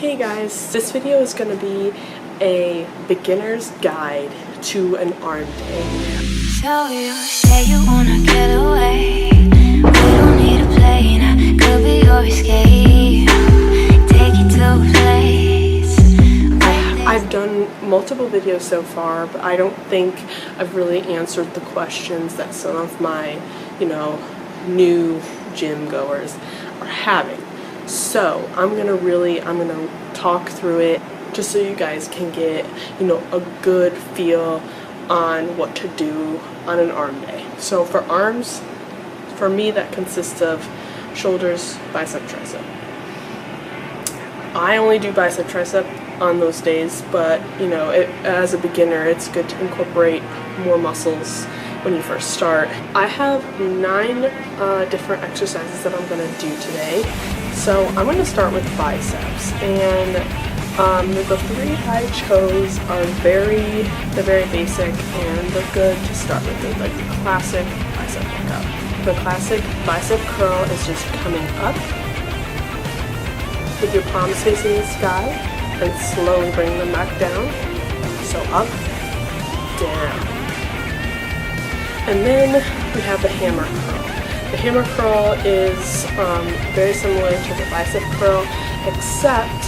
Hey guys, this video is going to be a beginner's guide to an arm day. So you say you wanna get away. We don't need a plane, I could be your escape. Take you to a place. I've done multiple videos so far, but I don't think I've really answered the questions that some of my, new gym goers are having. So I'm gonna talk through it just so you guys can get, a good feel on what to do on an arm day. So for arms, for me that consists of shoulders, bicep, tricep. I only do bicep, tricep on those days, but as a beginner it's good to incorporate more muscles when you first start. I have 9 different exercises that I'm going to do today. So I'm going to start with biceps, and the 3 I chose are very basic and they're good to start with. They're like the classic bicep workout. The classic bicep curl is just coming up with your palms facing the sky and slowly bring them back down. So up, down. And then we have the hammer curl. The hammer curl is very similar to the bicep curl, except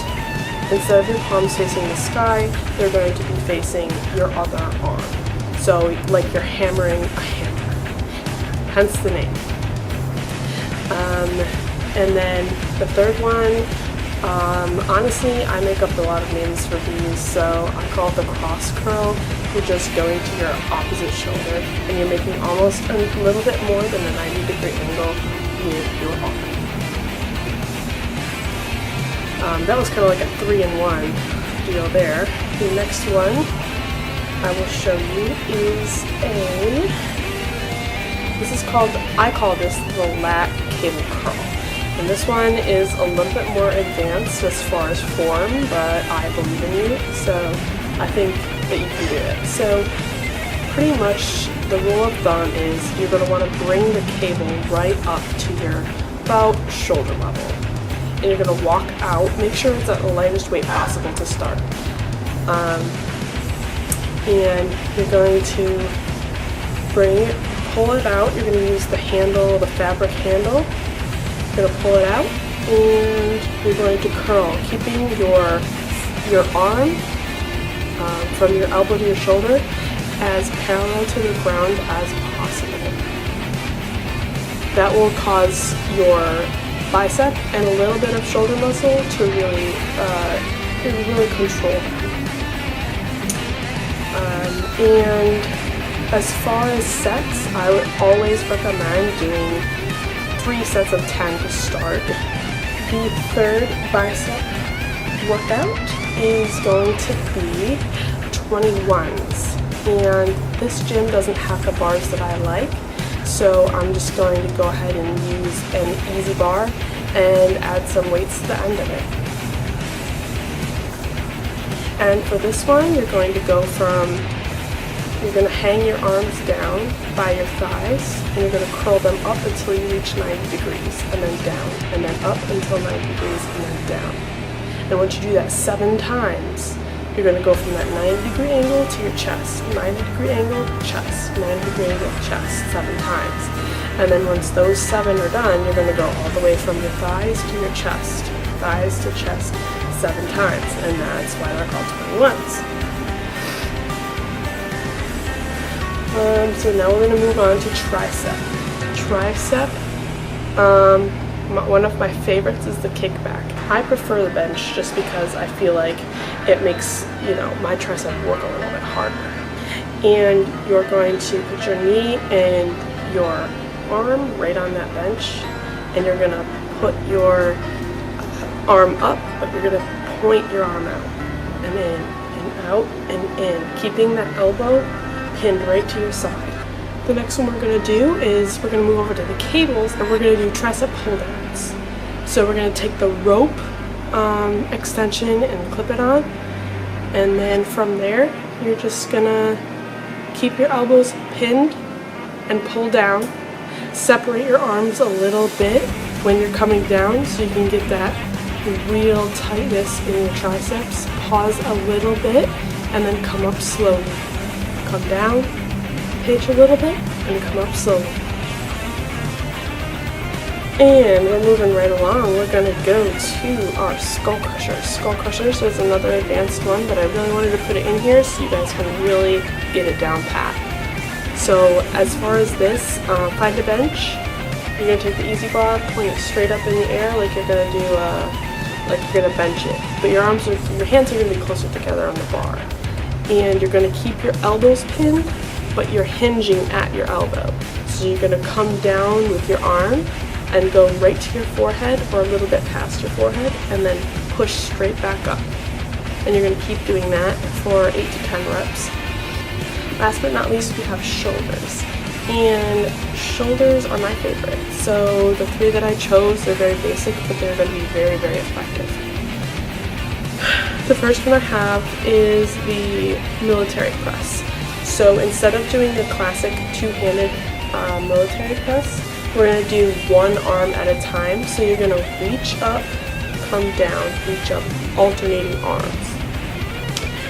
instead of your palms facing the sky, they're going to be facing your other arm. So like you're hammering a hammer, hence the name. And then the third one, honestly, I make up a lot of names for these, so I call it the cross curl. You're just going to your opposite shoulder and you're making almost a little bit more than a 90-degree angle with your arm. That was kind of like a 3-in-1 deal there. The next one I will show you is I call this the lat cable curl. And this one is a little bit more advanced as far as form, but I believe in you, so I think that you can do it. So pretty much the rule of thumb is you're going to want to bring the cable right up to your about shoulder level. And you're going to walk out, make sure it's at the lightest weight possible to start. And you're going to pull it out. You're going to use the handle, the fabric handle. You're going to pull it out and you're going to curl, keeping your arm from your elbow to your shoulder as parallel to the ground as possible. That will cause your bicep and a little bit of shoulder muscle to really control them. And as far as sets, I would always recommend doing 3 sets of 10 to start. The third bicep workout is going to be 21s, and this gym doesn't have the bars that I like, so I'm just going to go ahead and use an easy bar and add some weights to the end of it. And for this one, you're going to hang your arms down by your thighs, and you're going to curl them up until you reach 90 degrees, and then down, and then up until 90 degrees, and then down. And once you do that 7 times, you're going to go from that 90-degree angle to your chest, 90-degree angle, chest, 90-degree angle, chest, 7 times. And then once those 7 are done, you're going to go all the way from your thighs to your chest, thighs to chest, 7 times. And that's why they're called 21s. So now we're going to move on to tricep. Tricep, one of my favorites is the kickback. I prefer the bench just because I feel like it makes, my tricep work a little bit harder. And you're going to put your knee and your arm right on that bench, and you're going to put your arm up, but you're going to point your arm out and in and out and in, keeping that elbow pinned right to your side. The next one we're going to do is we're going to move over to the cables, and we're going to do tricep pull downs. So we're going to take the rope extension and clip it on, and then from there you're just going to keep your elbows pinned and pull down. Separate your arms a little bit when you're coming down so you can get that real tightness in your triceps, pause a little bit and then come up slowly. Come down, pitch a little bit, and come up slowly. And we're moving right along. We're going to go to our skull crushers. Skull crushers is another advanced one, but I really wanted to put it in here so you guys can really get it down pat. So as far as this, find a bench. You're going to take the easy bar, point it straight up in the air like you're going to do, like you're going to bench it. But your hands are going to be closer together on the bar. And you're going to keep your elbows pinned, but you're hinging at your elbow. So you're going to come down with your arm and go right to your forehead or a little bit past your forehead and then push straight back up. And you're going to keep doing that for 8 to 10 reps. Last but not least, we have shoulders. And shoulders are my favorite. So the 3 that I chose, they're very basic, but they're going to be very, very effective. The first one I have is the military press. So instead of doing the classic two-handed military press, we're going to do one arm at a time. So you're going to reach up, come down, reach up, alternating arms.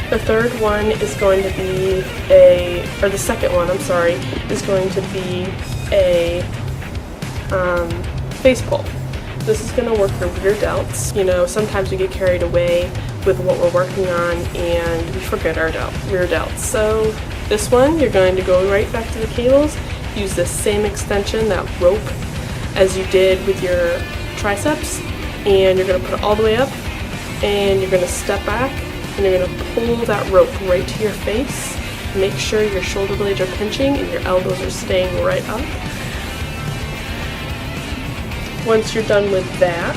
The third one is going to be the second one, I'm sorry, is going to be a face pull. This is going to work for rear delts. You know, sometimes we get carried away with what we're working on and we forget our rear delts. So this one, you're going to go right back to the cables, use the same extension, that rope, as you did with your triceps, and you're going to put it all the way up, and you're going to step back, and you're going to pull that rope right to your face. Make sure your shoulder blades are pinching and your elbows are staying right up. Once you're done with that,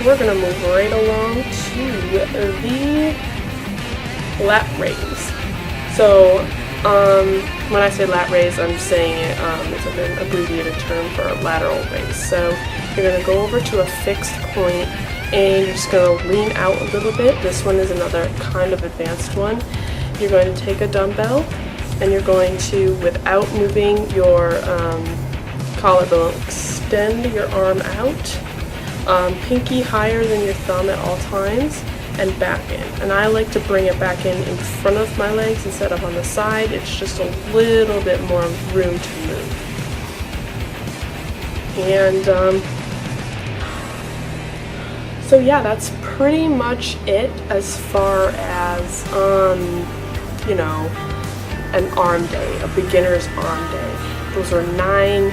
we're going to move right along to the lat raise. So when I say lat raise, I'm saying it's an abbreviated term for a lateral raise. So you're going to go over to a fixed point and you're just going to lean out a little bit. This one is another kind of advanced one. You're going to take a dumbbell and you're going to, without moving your collarbone, extend your arm out, pinky higher than your thumb at all times, and back in. And I like to bring it back in front of my legs instead of on the side. It's just a little bit more room to move. And so yeah, that's pretty much it as far as you know, an arm day, a beginner's arm day. Those are 9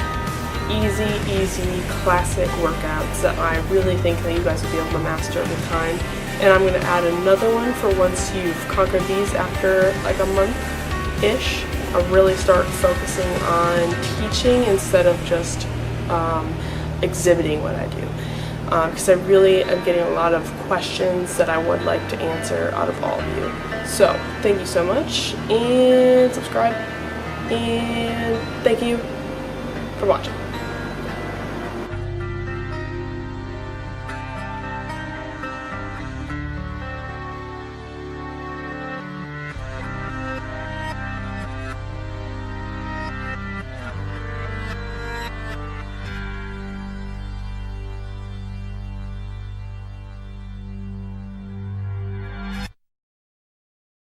easy classic workouts that I really think that you guys will be able to master over time. And I'm going to add another one for once you've conquered these after like a month-ish. I'll really start focusing on teaching instead of just exhibiting what I do. Because I really am getting a lot of questions that I would like to answer out of all of you. So, thank you so much, and subscribe, and thank you for watching.